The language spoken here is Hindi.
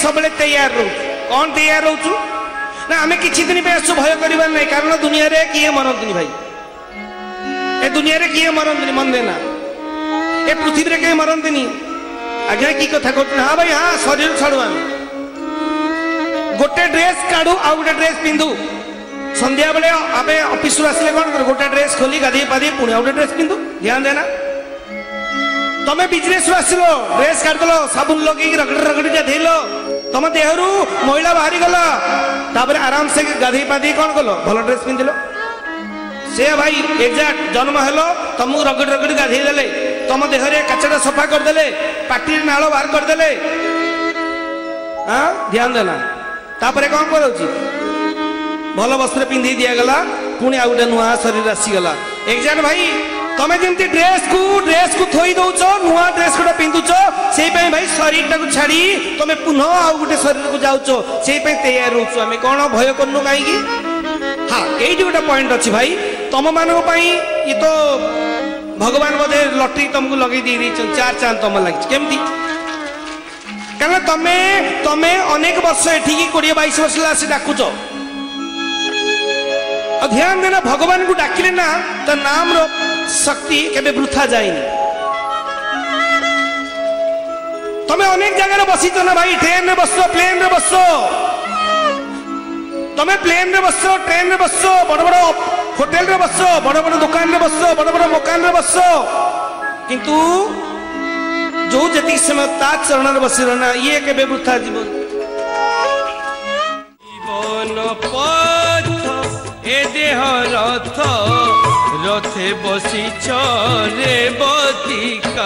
सब तैयार रो कौन तैयार रोचु ना आम किसी दिन भय कर नहीं कारण दुनिया रे किए मरंतनी भाई ए दुनिया रे किए मरंतनी मन देना ए पृथ्वी रे किए मरंतनी आज्ञा की कथा कहते हाँ भाई हाँ शरीर छाड़ू आम गोटे ड्रेस काढ़ू आ गोटे ड्रेस पिंधु संध्या बेले आम ऑफिस आसिले कौन कर गोटे ड्रेस खोली गाधे पाधे पुणी गोटे ड्रेस पिंधु ध्यान देना तमें बिजनेस आसिलो ड्रेस काटदेल साबुन लगे रगड़ी रगड़ी गाधेल तुम देहरु महिला बाहरी गला तापर आराम से गाधे पाधे कौन कल भल ड्रेस पिंधिल से भाई एक्जाक्ट जन्म हेलो तुमको रगड़ी रगड़ी गाधे देले तुम देहरे काचटा सफा करदे पाटी नाल बाहर करदे हाँ ध्यान देना तापर कौन कर भल वस्त्र पिंधि दिगला पुणी आ गए नुआ शरीर आसीगला एक्जाक्ट भाई तमें जमी ड्रेस को थोई दौच नुआ ड्रेस गोटे पिंधुच से भाई शरीर टाक छाड़ी तुम पुनः आउ गोटे शरीर को जाऊच से तैयार हो आम कौन भय करनु कहीं हाँ ये गोटे पॉइंट अच्छी भाई तुम मान ये तो भगवान बोधे लटरी तुमको लगे दे चार चांद तुम लगी केमती कारण तुम्हें अनेक वर्ष एठिकी 20-22 वर्ष आसी डाकुच ध्यान देना भगवान को डाकिले ना तो नाम रो शक्ति केबे वृथा जाएनी तुम्हें अनेक जगह बसीच ना भाई ट्रेन रे बस प्लेन रे बस तुम्हें प्लेन रे बस ट्रेन रे बस बड़ बड़ होटेल रे बस बड़ बड़ दुकान रे बस बड़ बड़ मकान रे बस किंतु जो जति समय ता चरण रे बसी रहना ये केबे वृथा जीवन ए देह रथ रथे बसी रे बतिका।